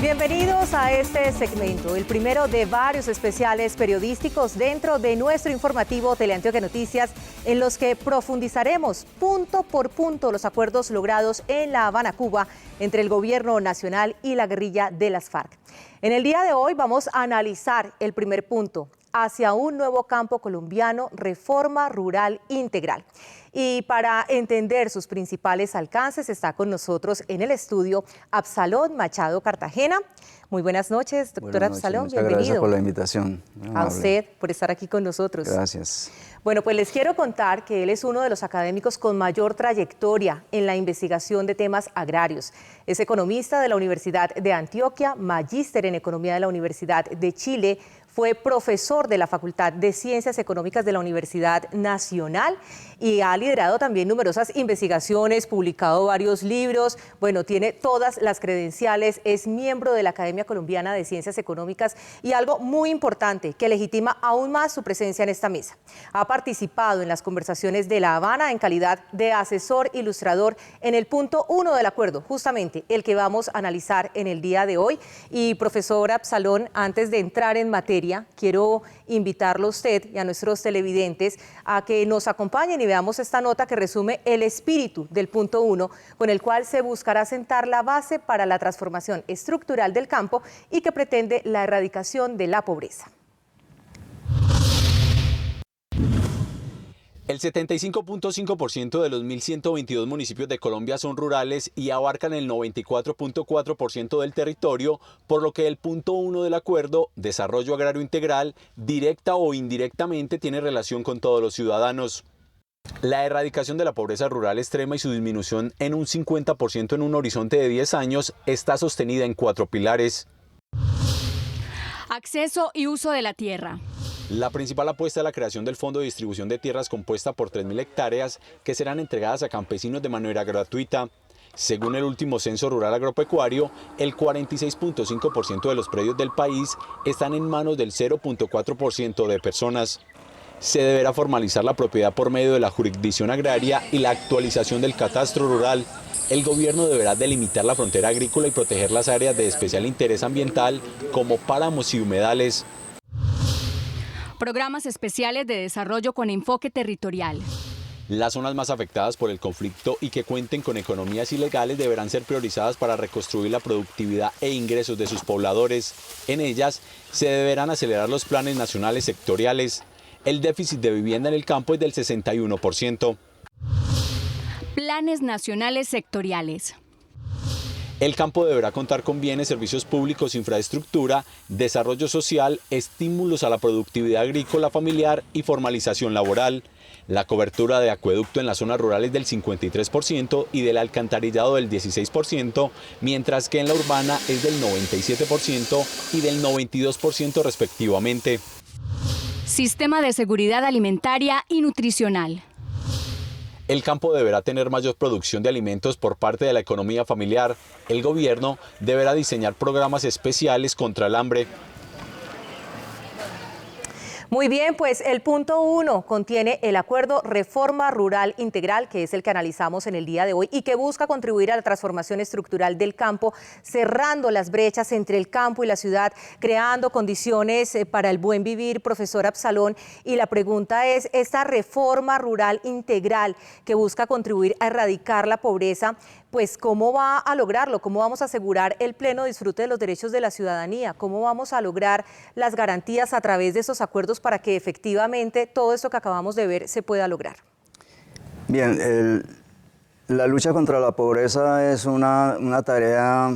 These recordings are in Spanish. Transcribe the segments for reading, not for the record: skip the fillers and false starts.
Bienvenidos a este segmento, el primero de varios especiales periodísticos dentro de nuestro informativo Teleantioquia Noticias, en los que profundizaremos punto por punto los acuerdos logrados en La Habana, Cuba, entre el gobierno nacional y la guerrilla de las FARC. En el día de hoy vamos a analizar el primer punto, hacia un nuevo campo colombiano, reforma rural integral. Y para entender sus principales alcances está con nosotros en el estudio Absalón Machado Cartagena. Muy buenas noches, doctor Absalón, muchas bienvenido. Gracias por la invitación. A usted por estar aquí con nosotros. Gracias. Bueno, pues les quiero contar que él es uno de los académicos con mayor trayectoria en la investigación de temas agrarios. Es economista de la Universidad de Antioquia, magíster en economía de la Universidad de Chile, fue profesor de la Facultad de Ciencias Económicas de la Universidad Nacional y ha liderado también numerosas investigaciones, publicado varios libros, bueno, tiene todas las credenciales, es miembro de la Academia Colombiana de Ciencias Económicas y algo muy importante que legitima aún más su presencia en esta mesa. Ha participado en las conversaciones de La Habana en calidad de asesor ilustrador en el punto 1 del acuerdo, justamente el que vamos a analizar en el día de hoy. Y profesor Absalón, antes de entrar en materia, quiero invitarlo a usted y a nuestros televidentes a que nos acompañen y veamos esta nota que resume el espíritu del punto 1, con el cual se buscará sentar la base para la transformación estructural del campo y que pretende la erradicación de la pobreza. El 75.5% de los 1.122 municipios de Colombia son rurales y abarcan el 94.4% del territorio, por lo que el punto 1 del acuerdo, desarrollo agrario integral, directa o indirectamente tiene relación con todos los ciudadanos. La erradicación de la pobreza rural extrema y su disminución en un 50% en un horizonte de 10 años está sostenida en 4 pilares. Acceso y uso de la tierra. La principal apuesta es la creación del Fondo de Distribución de Tierras compuesta por 3.000 hectáreas que serán entregadas a campesinos de manera gratuita. Según el último censo rural agropecuario, el 46.5% de los predios del país están en manos del 0.4% de personas. Se deberá formalizar la propiedad por medio de la jurisdicción agraria y la actualización del catastro rural. El gobierno deberá delimitar la frontera agrícola y proteger las áreas de especial interés ambiental como páramos y humedales. Programas especiales de desarrollo con enfoque territorial. Las zonas más afectadas por el conflicto y que cuenten con economías ilegales deberán ser priorizadas para reconstruir la productividad e ingresos de sus pobladores. En ellas se deberán acelerar los planes nacionales sectoriales. El déficit de vivienda en el campo es del 61%. Planes nacionales sectoriales. El campo deberá contar con bienes, servicios públicos, infraestructura, desarrollo social, estímulos a la productividad agrícola familiar y formalización laboral. La cobertura de acueducto en las zonas rurales del 53% y del alcantarillado del 16%, mientras que en la urbana es del 97% y del 92% respectivamente. Sistema de seguridad alimentaria y nutricional. El campo deberá tener mayor producción de alimentos por parte de la economía familiar. El gobierno deberá diseñar programas especiales contra el hambre. Muy bien, pues el punto 1 contiene el acuerdo Reforma Rural Integral, que es el que analizamos en el día de hoy y que busca contribuir a la transformación estructural del campo, cerrando las brechas entre el campo y la ciudad, creando condiciones para el buen vivir, profesor Absalón. Y la pregunta es, esta reforma rural integral que busca contribuir a erradicar la pobreza, pues ¿cómo va a lograrlo? ¿Cómo vamos a asegurar el pleno disfrute de los derechos de la ciudadanía? ¿Cómo vamos a lograr las garantías a través de esos acuerdos para que efectivamente todo esto que acabamos de ver se pueda lograr? Bien, la lucha contra la pobreza es una tarea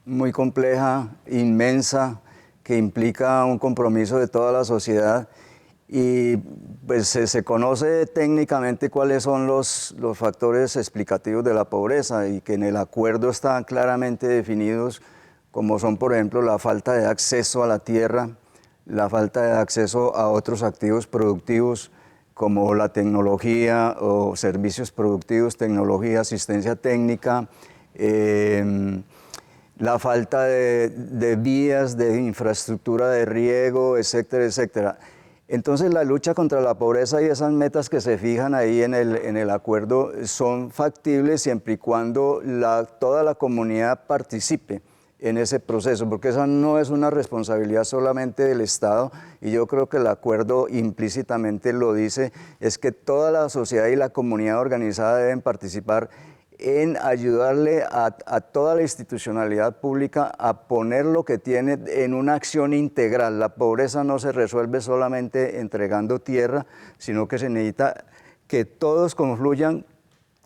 muy compleja, inmensa, que implica un compromiso de toda la sociedad. Y pues se conoce técnicamente cuáles son los factores explicativos de la pobreza y que en el acuerdo están claramente definidos, como son, por ejemplo, la falta de acceso a la tierra, la falta de acceso a otros activos productivos como la tecnología o servicios productivos, tecnología, asistencia técnica, la falta de vías, de infraestructura de riego, etcétera, etcétera. Entonces la lucha contra la pobreza y esas metas que se fijan ahí en el acuerdo son factibles siempre y cuando toda la comunidad participe en ese proceso, porque esa no es una responsabilidad solamente del Estado, y yo creo que el acuerdo implícitamente lo dice, es que toda la sociedad y la comunidad organizada deben participar en ayudarle a toda la institucionalidad pública a poner lo que tiene en una acción integral. La pobreza no se resuelve solamente entregando tierra, sino que se necesita que todos confluyan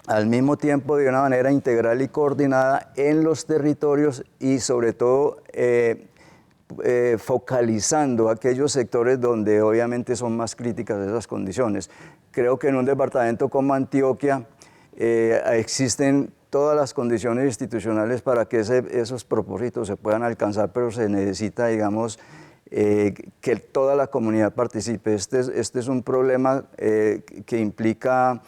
al mismo tiempo de una manera integral y coordinada en los territorios y sobre todo focalizando aquellos sectores donde obviamente son más críticas esas condiciones. Creo que en un departamento como Antioquia existen todas las condiciones institucionales para que esos propósitos se puedan alcanzar, pero se necesita, digamos, que toda la comunidad participe. Este es un problema que implica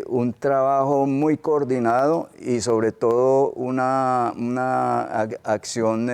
un trabajo muy coordinado y sobre todo una acción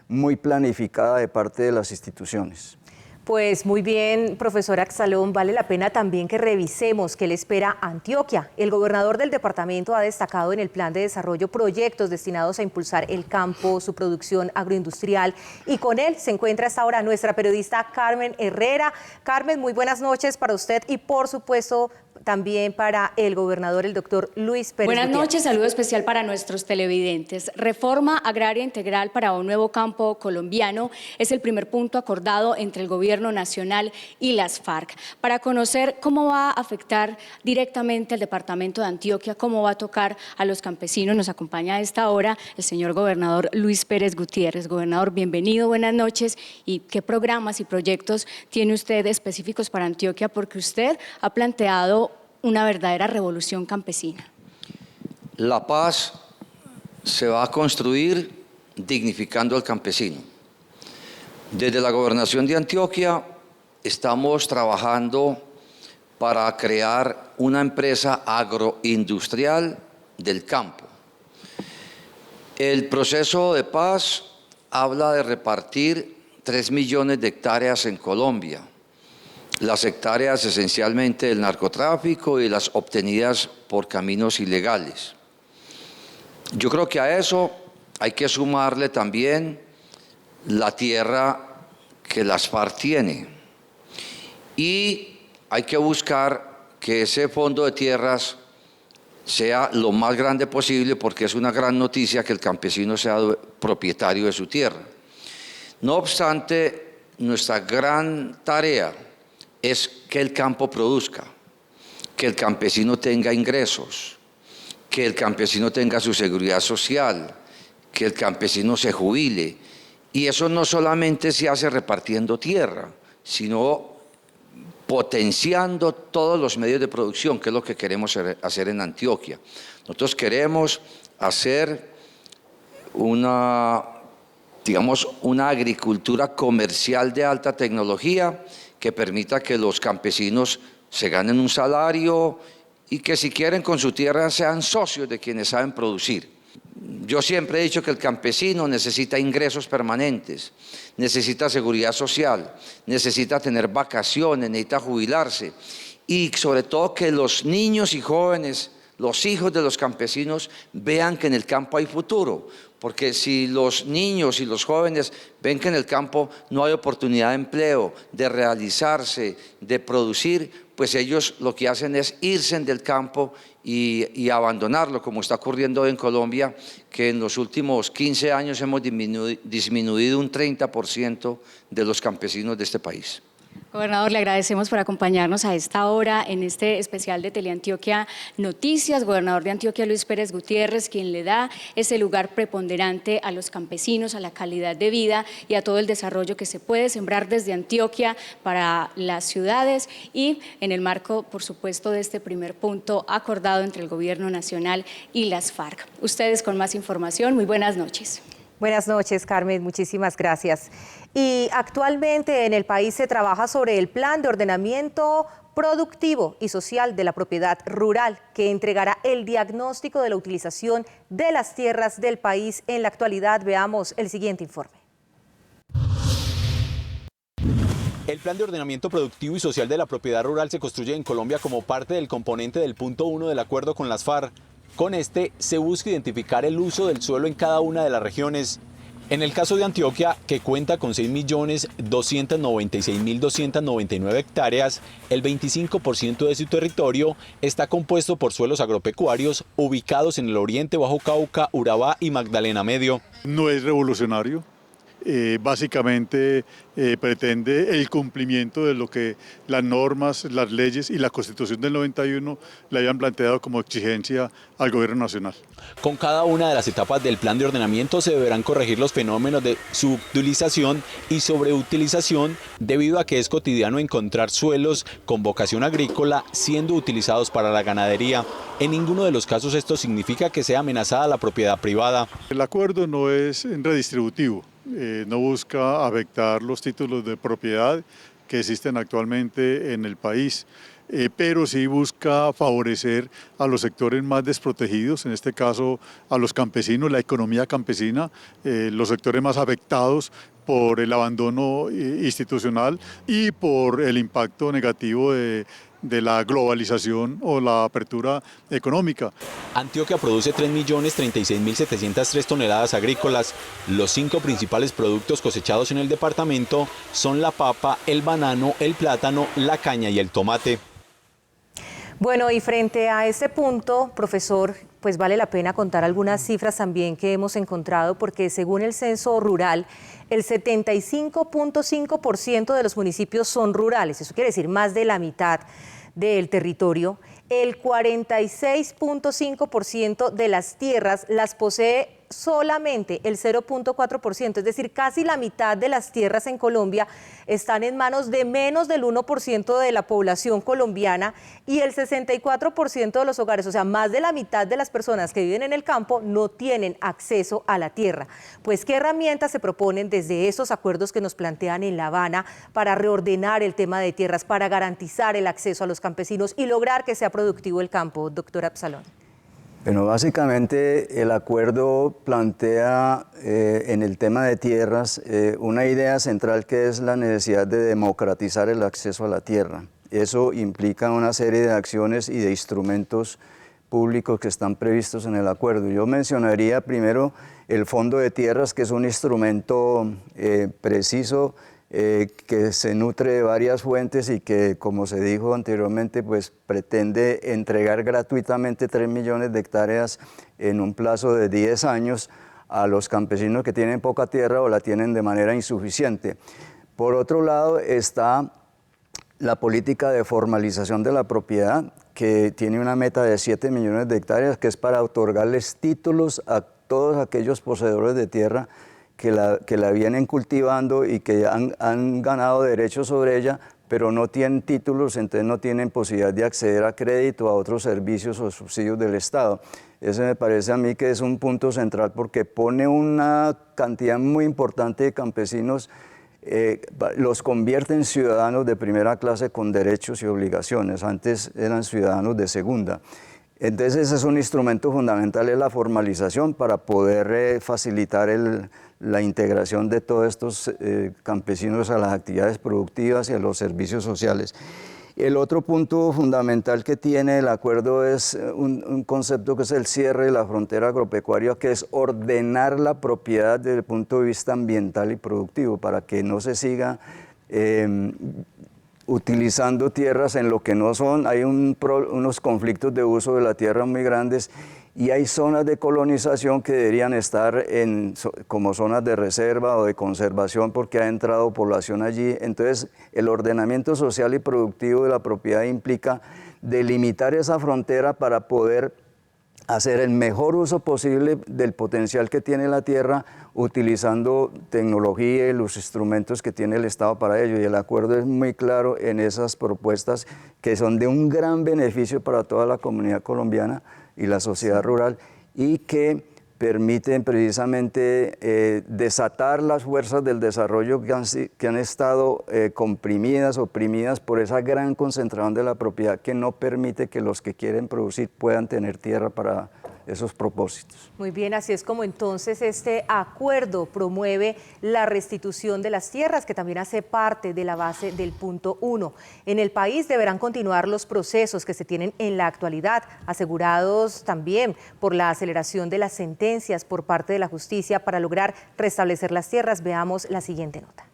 muy planificada de parte de las instituciones. Pues muy bien, profesor Absalón, vale la pena también que revisemos qué le espera a Antioquia. El gobernador del departamento ha destacado en el plan de desarrollo proyectos destinados a impulsar el campo, su producción agroindustrial, y con él se encuentra hasta ahora nuestra periodista Carmen Herrera. Carmen, muy buenas noches para usted y por supuesto también para el gobernador, el doctor Luis Pérez Buenas Gutiérrez. noches, saludo especial para nuestros televidentes. Reforma agraria integral para un nuevo campo colombiano es el primer punto acordado entre el gobierno nacional y las FARC. Para conocer cómo va a afectar directamente al departamento de Antioquia, cómo va a tocar a los campesinos, nos acompaña a esta hora el señor gobernador Luis Pérez Gutiérrez. Gobernador, bienvenido, buenas noches. ¿Y qué programas y proyectos tiene usted específicos para Antioquia? Porque usted ha planteado una verdadera revolución campesina. La paz se va a construir dignificando al campesino. Desde la Gobernación de Antioquia estamos trabajando para crear una empresa agroindustrial del campo. El proceso de paz habla de repartir 3 millones de hectáreas en Colombia. Las hectáreas esencialmente del narcotráfico y las obtenidas por caminos ilegales. Yo creo que a eso hay que sumarle también la tierra que las FARC tiene. Y hay que buscar que ese fondo de tierras sea lo más grande posible, porque es una gran noticia que el campesino sea propietario de su tierra. No obstante, nuestra gran tarea es que el campo produzca, que el campesino tenga ingresos, que el campesino tenga su seguridad social, que el campesino se jubile. Y eso no solamente se hace repartiendo tierra, sino potenciando todos los medios de producción, que es lo que queremos hacer en Antioquia. Nosotros queremos hacer una agricultura comercial de alta tecnología que permita que los campesinos se ganen un salario y que si quieren con su tierra sean socios de quienes saben producir. Yo siempre he dicho que el campesino necesita ingresos permanentes, necesita seguridad social, necesita tener vacaciones, necesita jubilarse y sobre todo que los niños y jóvenes, los hijos de los campesinos vean que en el campo hay futuro. Porque si los niños y los jóvenes ven que en el campo no hay oportunidad de empleo, de realizarse, de producir, pues ellos lo que hacen es irse del campo y abandonarlo, como está ocurriendo hoy en Colombia, que en los últimos 15 años hemos disminuido un 30% de los campesinos de este país. Gobernador, le agradecemos por acompañarnos a esta hora en este especial de Teleantioquia Noticias. Gobernador de Antioquia, Luis Pérez Gutiérrez, quien le da ese lugar preponderante a los campesinos, a la calidad de vida y a todo el desarrollo que se puede sembrar desde Antioquia para las ciudades y en el marco, por supuesto, de este primer punto acordado entre el Gobierno Nacional y las FARC. Ustedes con más información, muy buenas noches. Buenas noches, Carmen, muchísimas gracias. Y actualmente en el país se trabaja sobre el plan de ordenamiento productivo y social de la propiedad rural, que entregará el diagnóstico de la utilización de las tierras del país en la actualidad. Veamos el siguiente informe. El plan de ordenamiento productivo y social de la propiedad rural se construye en Colombia como parte del componente del punto 1 del acuerdo con las FARC. Con este se busca identificar el uso del suelo en cada una de las regiones. En el caso de Antioquia, que cuenta con 6.296.299 hectáreas, el 25% de su territorio está compuesto por suelos agropecuarios ubicados en el oriente, Bajo Cauca, Urabá y Magdalena Medio. No es revolucionario. Básicamente pretende el cumplimiento de lo que las normas, las leyes y la Constitución del 91 le habían planteado como exigencia al Gobierno Nacional. Con cada una de las etapas del plan de ordenamiento se deberán corregir los fenómenos de subutilización y sobreutilización, debido a que es cotidiano encontrar suelos con vocación agrícola siendo utilizados para la ganadería. En ninguno de los casos esto significa que sea amenazada la propiedad privada. El acuerdo no es redistributivo. No busca afectar los títulos de propiedad que existen actualmente en el país, pero sí busca favorecer a los sectores más desprotegidos, en este caso a los campesinos, la economía campesina, los sectores más afectados por el abandono institucional y por el impacto negativo de la globalización o la apertura económica. Antioquia produce 3.036.703 toneladas agrícolas. Los 5 principales productos cosechados en el departamento son la papa, el banano, el plátano, la caña y el tomate. Bueno, y frente a este punto, profesor, pues vale la pena contar algunas cifras también que hemos encontrado, porque según el censo rural, el 75.5% de los municipios son rurales, eso quiere decir más de la mitad del territorio. El 46.5% de las tierras las posee solamente el 0.4%, es decir, casi la mitad de las tierras en Colombia están en manos de menos del 1% de la población colombiana, y el 64% de los hogares, o sea, más de la mitad de las personas que viven en el campo, no tienen acceso a la tierra. Pues, ¿qué herramientas se proponen desde esos acuerdos que nos plantean en La Habana para reordenar el tema de tierras, para garantizar el acceso a los campesinos y lograr que sea productivo el campo, doctor Absalón? Bueno, básicamente el acuerdo plantea en el tema de tierras una idea central, que es la necesidad de democratizar el acceso a la tierra. Eso implica una serie de acciones y de instrumentos públicos que están previstos en el acuerdo. Yo mencionaría primero el Fondo de Tierras, que es un instrumento preciso, que se nutre de varias fuentes y que, como se dijo anteriormente, pues pretende entregar gratuitamente 3 millones de hectáreas en un plazo de 10 años a los campesinos que tienen poca tierra o la tienen de manera insuficiente. Por otro lado está la política de formalización de la propiedad, que tiene una meta de 7 millones de hectáreas, que es para otorgarles títulos a todos aquellos poseedores de tierra que la vienen cultivando y que han ganado derechos sobre ella, pero no tienen títulos, entonces no tienen posibilidad de acceder a crédito, a otros servicios o subsidios del Estado. Ese me parece a mí que es un punto central, porque pone una cantidad muy importante de campesinos, los convierte en ciudadanos de primera clase con derechos y obligaciones. Antes eran ciudadanos de segunda. Entonces ese es un instrumento fundamental, es la formalización, para poder facilitar la integración de todos estos campesinos a las actividades productivas y a los servicios sociales. El otro punto fundamental que tiene el acuerdo es un concepto que es el cierre de la frontera agropecuaria, que es ordenar la propiedad desde el punto de vista ambiental y productivo, para que no se siga utilizando tierras en lo que no son. Hay unos conflictos de uso de la tierra muy grandes, y hay zonas de colonización que deberían estar como zonas de reserva o de conservación, porque ha entrado población allí. Entonces, el ordenamiento social y productivo de la propiedad implica delimitar esa frontera para poder hacer el mejor uso posible del potencial que tiene la tierra, utilizando tecnología y los instrumentos que tiene el Estado para ello. Y el acuerdo es muy claro en esas propuestas, que son de un gran beneficio para toda la comunidad colombiana y la sociedad rural, y que permiten precisamente desatar las fuerzas del desarrollo que han estado comprimidas, oprimidas por esa gran concentración de la propiedad, que no permite que los que quieren producir puedan tener tierra para esos propósitos. Muy bien, así es como entonces este acuerdo promueve la restitución de las tierras, que también hace parte de la base del punto 1. En el país deberán continuar los procesos que se tienen en la actualidad, asegurados también por la aceleración de las sentencias por parte de la justicia para lograr restablecer las tierras. Veamos la siguiente nota.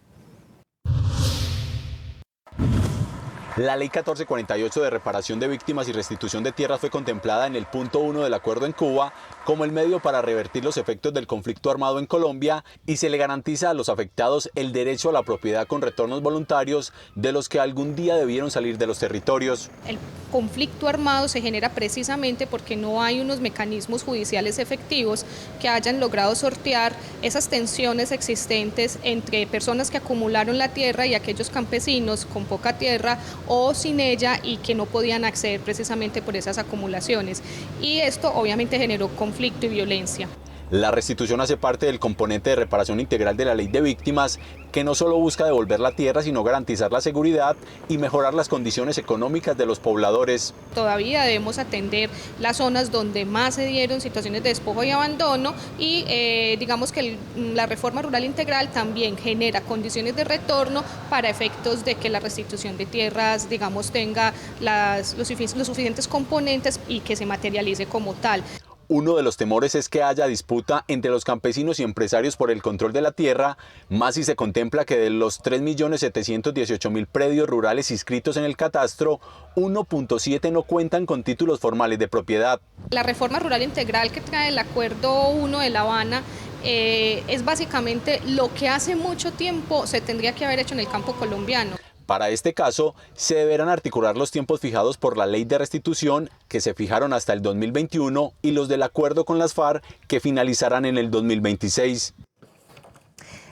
La Ley 1448 de reparación de víctimas y restitución de tierras fue contemplada en el punto 1 del acuerdo en Cuba como el medio para revertir los efectos del conflicto armado en Colombia, y se le garantiza a los afectados el derecho a la propiedad con retornos voluntarios de los que algún día debieron salir de los territorios. El conflicto armado se genera precisamente porque no hay unos mecanismos judiciales efectivos que hayan logrado sortear esas tensiones existentes entre personas que acumularon la tierra y aquellos campesinos con poca tierra o sin ella y que no podían acceder precisamente por esas acumulaciones. Y esto obviamente generó conflicto y violencia. La restitución hace parte del componente de reparación integral de la Ley de Víctimas, que no solo busca devolver la tierra, sino garantizar la seguridad y mejorar las condiciones económicas de los pobladores. Todavía debemos atender las zonas donde más se dieron situaciones de despojo y abandono, y digamos que la reforma rural integral también genera condiciones de retorno para efectos de que la restitución de tierras, digamos, tenga los suficientes componentes y que se materialice como tal. Uno de los temores es que haya disputa entre los campesinos y empresarios por el control de la tierra, más si se contempla que de los 3.718.000 predios rurales inscritos en el catastro, 1.7 no cuentan con títulos formales de propiedad. La reforma rural integral que trae el Acuerdo 1 de La Habana es básicamente lo que hace mucho tiempo se tendría que haber hecho en el campo colombiano. Para este caso, se deberán articular los tiempos fijados por la Ley de Restitución, que se fijaron hasta el 2021, y los del acuerdo con las FARC, que finalizarán en el 2026.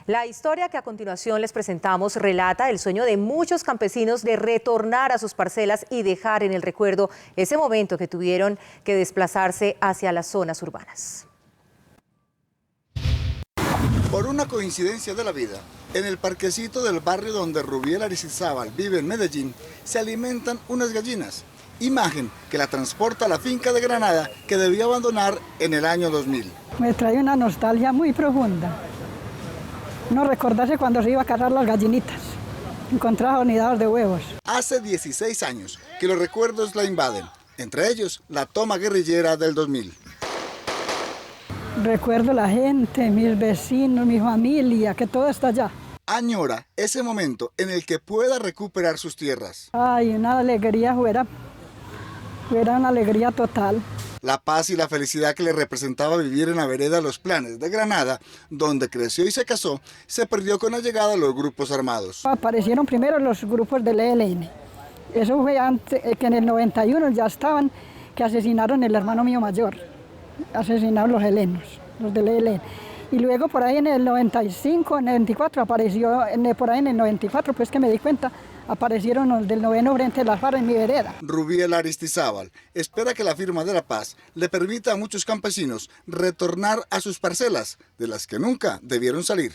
La historia que a continuación les presentamos relata el sueño de muchos campesinos de retornar a sus parcelas y dejar en el recuerdo ese momento que tuvieron que desplazarse hacia las zonas urbanas. Por una coincidencia de la vida, en el parquecito del barrio donde Rubiel Aristizábal vive en Medellín, se alimentan unas gallinas, imagen que la transporta a la finca de Granada que debió abandonar en el año 2000. Me trae una nostalgia muy profunda. No recordarse cuando se iba a cazar las gallinitas, encontraba unidades de huevos. Hace 16 años que los recuerdos la invaden, entre ellos la toma guerrillera del 2000. Recuerdo la gente, mis vecinos, mi familia, que todo está allá. Añora ese momento en el que pueda recuperar sus tierras. Ay, una alegría fuera una alegría total. La paz y la felicidad que le representaba vivir en la vereda Los Planes de Granada, donde creció y se casó, se perdió con la llegada de los grupos armados. Aparecieron primero los grupos del ELN. Eso fue antes, que en el 91 ya estaban, que asesinaron el hermano mío mayor. Asesinaron los helenos, los del ELN. Y luego por ahí en el 95, en el 94 apareció, por ahí en el 94, pues que me di cuenta, aparecieron los del 9º Frente de las FARC en mi vereda. Rubiel Aristizábal espera que la firma de la paz le permita a muchos campesinos retornar a sus parcelas, de las que nunca debieron salir.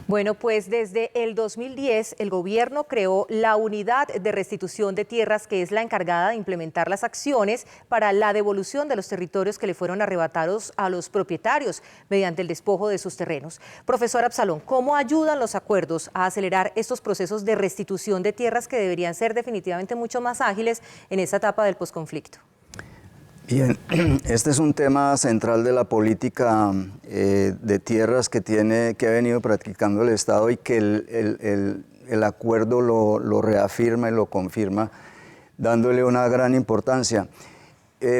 Bueno, pues desde el 2010 el gobierno creó la Unidad de Restitución de Tierras, que es la encargada de implementar las acciones para la devolución de los territorios que le fueron arrebatados a los propietarios mediante el despojo de sus terrenos. Profesor Absalón, ¿cómo ayudan los acuerdos a acelerar estos procesos de restitución de tierras que deberían ser definitivamente mucho más ágiles en esta etapa del posconflicto? Bien, este es un tema central de la política de tierras que ha venido practicando el Estado y que el acuerdo lo reafirma y lo confirma, dándole una gran importancia.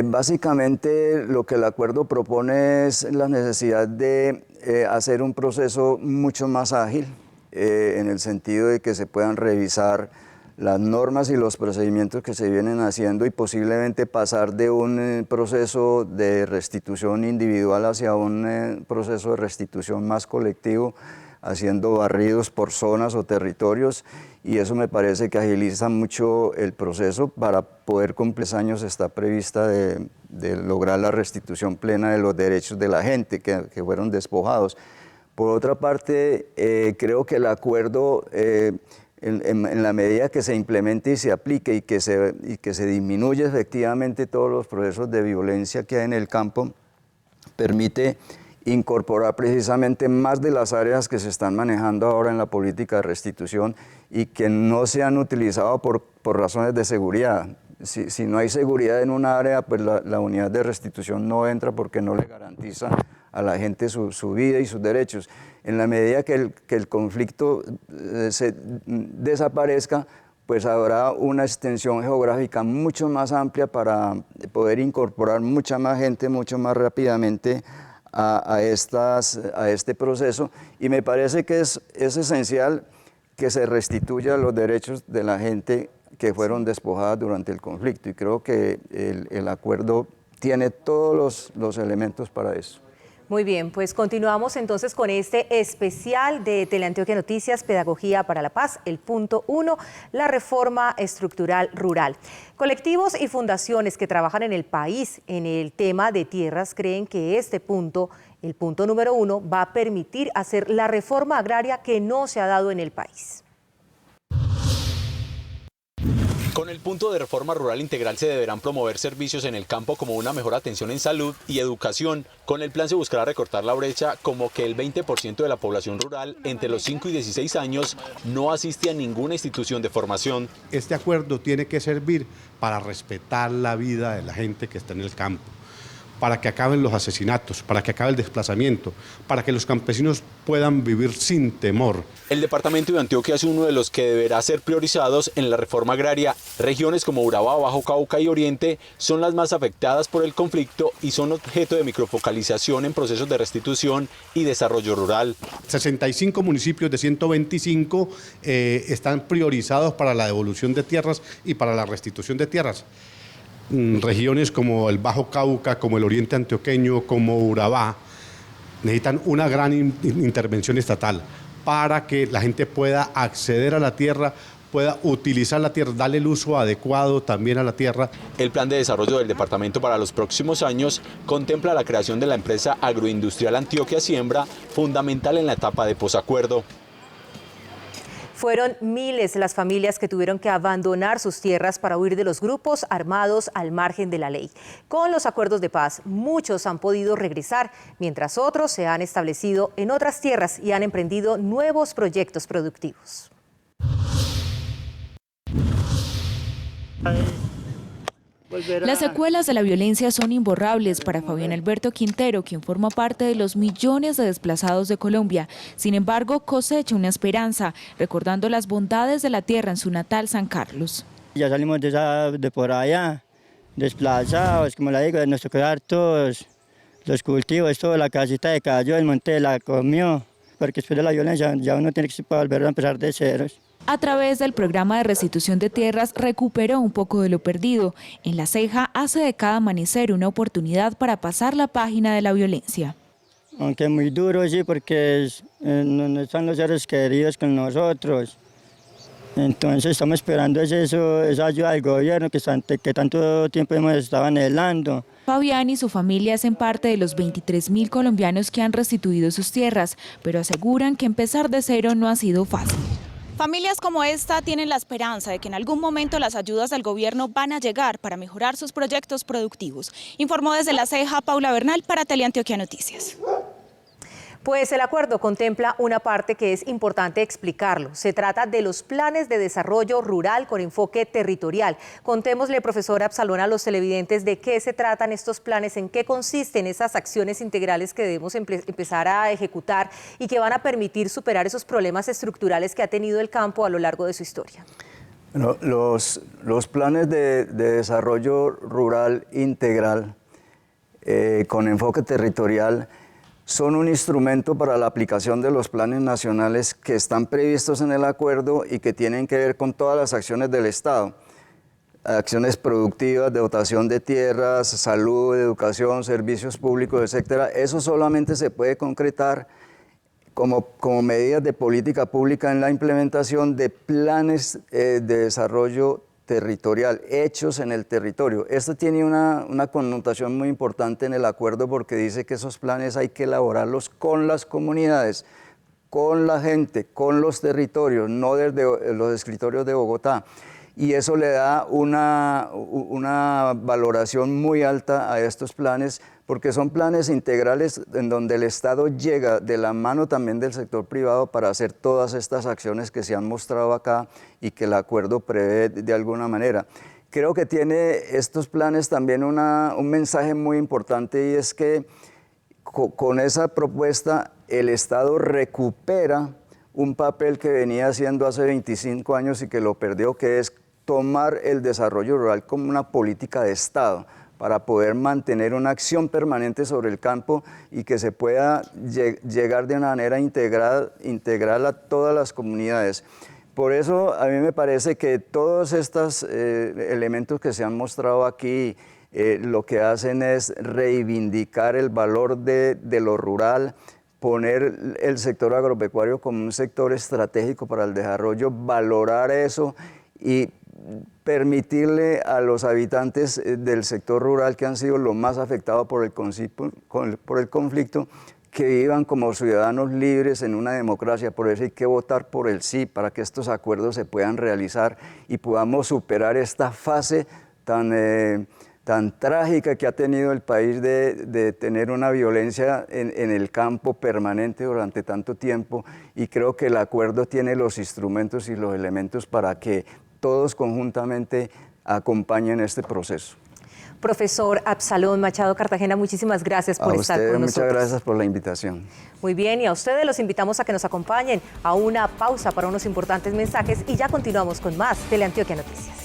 Básicamente lo que el acuerdo propone es la necesidad de hacer un proceso mucho más ágil, en el sentido de que se puedan revisar las normas y los procedimientos que se vienen haciendo y posiblemente pasar de un proceso de restitución individual hacia un proceso de restitución más colectivo, haciendo barridos por zonas o territorios, y eso me parece que agiliza mucho el proceso para poder cumplir 10 años. Está prevista de lograr la restitución plena de los derechos de la gente que fueron despojados. Por otra parte, creo que el acuerdo en la medida que se implemente y se aplique y que se disminuye efectivamente todos los procesos de violencia que hay en el campo, permite incorporar precisamente más de las áreas que se están manejando ahora en la política de restitución y que no se han utilizado por razones de seguridad. Si no hay seguridad en una área, pues la unidad de restitución no entra porque no le garantiza a la gente su vida y sus derechos. En la medida que el conflicto se desaparezca, pues habrá una extensión geográfica mucho más amplia para poder incorporar mucha más gente mucho más rápidamente a este proceso, y me parece que es esencial que se restituya los derechos de la gente que fueron despojadas durante el conflicto, y creo que el acuerdo tiene todos los elementos para eso. Muy bien, pues continuamos entonces con este especial de Teleantioquia Noticias, Pedagogía para la Paz, el punto 1, la reforma estructural rural. Colectivos y fundaciones que trabajan en el país en el tema de tierras creen que este punto, el punto número 1, va a permitir hacer la reforma agraria que no se ha dado en el país. Con el punto de reforma rural integral se deberán promover servicios en el campo como una mejor atención en salud y educación. Con el plan se buscará recortar la brecha, como que el 20% de la población rural entre los 5 y 16 años no asiste a ninguna institución de formación. Este acuerdo tiene que servir para respetar la vida de la gente que está en el campo, para que acaben los asesinatos, para que acabe el desplazamiento, para que los campesinos puedan vivir sin temor. El departamento de Antioquia es uno de los que deberá ser priorizados en la reforma agraria. Regiones como Urabá, Bajo Cauca y Oriente son las más afectadas por el conflicto y son objeto de microfocalización en procesos de restitución y desarrollo rural. 65 municipios de 125 están priorizados para la devolución de tierras y para la restitución de tierras. Regiones como el Bajo Cauca, como el Oriente Antioqueño, como Urabá, necesitan una gran intervención estatal para que la gente pueda acceder a la tierra, pueda utilizar la tierra, darle el uso adecuado también a la tierra. El plan de desarrollo del departamento para los próximos años contempla la creación de la empresa agroindustrial Antioquia Siembra, fundamental en la etapa de posacuerdo. Fueron miles las familias que tuvieron que abandonar sus tierras para huir de los grupos armados al margen de la ley. Con los acuerdos de paz, muchos han podido regresar, mientras otros se han establecido en otras tierras y han emprendido nuevos proyectos productivos. Las secuelas de la violencia son imborrables para Fabián Alberto Quintero, quien forma parte de los millones de desplazados de Colombia. Sin embargo, cosecha una esperanza, recordando las bondades de la tierra en su natal San Carlos. Ya salimos de por allá, desplazados, como le digo, nos tocó dar todos los cultivos, toda la casita de cayó, el monte la comió, porque después de la violencia ya uno tiene que volver a empezar de ceros. A través del programa de restitución de tierras recuperó un poco de lo perdido. En La Ceja hace de cada amanecer una oportunidad para pasar la página de la violencia. Aunque muy duro, sí, porque no están los seres queridos con nosotros. Entonces estamos esperando esa ayuda del gobierno que tanto tiempo hemos estado anhelando. Fabián y su familia hacen parte de los 23.000 colombianos que han restituido sus tierras, pero aseguran que empezar de cero no ha sido fácil. Familias como esta tienen la esperanza de que en algún momento las ayudas del gobierno van a llegar para mejorar sus proyectos productivos. Informó desde La Ceja Paula Bernal para Teleantioquia Noticias. Pues el acuerdo contempla una parte que es importante explicarlo. Se trata de los planes de desarrollo rural con enfoque territorial. Contémosle, profesora Absalón, a los televidentes de qué se tratan estos planes, en qué consisten esas acciones integrales que debemos empezar a ejecutar y que van a permitir superar esos problemas estructurales que ha tenido el campo a lo largo de su historia. Bueno, los planes de desarrollo rural integral con enfoque territorial son un instrumento para la aplicación de los planes nacionales que están previstos en el acuerdo y que tienen que ver con todas las acciones del Estado. Acciones productivas, de dotación de tierras, salud, educación, servicios públicos, etc. Eso solamente se puede concretar como medidas de política pública en la implementación de planes de desarrollo territorial, hechos en el territorio. Esto tiene una connotación muy importante en el acuerdo porque dice que esos planes hay que elaborarlos con las comunidades, con la gente, con los territorios, no desde los escritorios de Bogotá. Y eso le da una valoración muy alta a estos planes, porque son planes integrales en donde el Estado llega de la mano también del sector privado para hacer todas estas acciones que se han mostrado acá y que el acuerdo prevé de alguna manera. Creo que tiene estos planes también un mensaje muy importante, y es que con esa propuesta el Estado recupera un papel que venía haciendo hace 25 años y que lo perdió, que es tomar el desarrollo rural como una política de Estado para poder mantener una acción permanente sobre el campo y que se pueda llegar de una manera integral a todas las comunidades. Por eso a mí me parece que todos estos elementos que se han mostrado aquí lo que hacen es reivindicar el valor de lo rural, poner el sector agropecuario como un sector estratégico para el desarrollo, valorar eso y permitirle a los habitantes del sector rural, que han sido los más afectados por el conflicto, que vivan como ciudadanos libres en una democracia. Por eso hay que votar por el sí, para que estos acuerdos se puedan realizar y podamos superar esta fase tan trágica que ha tenido el país de tener una violencia en el campo permanente durante tanto tiempo, y creo que el acuerdo tiene los instrumentos y los elementos para que todos conjuntamente acompañen este proceso. Profesor Absalón Machado Cartagena, muchísimas gracias por estar con nosotros. Muchas gracias por la invitación. Muy bien, y a ustedes los invitamos a que nos acompañen a una pausa para unos importantes mensajes y ya continuamos con más Teleantioquia Noticias.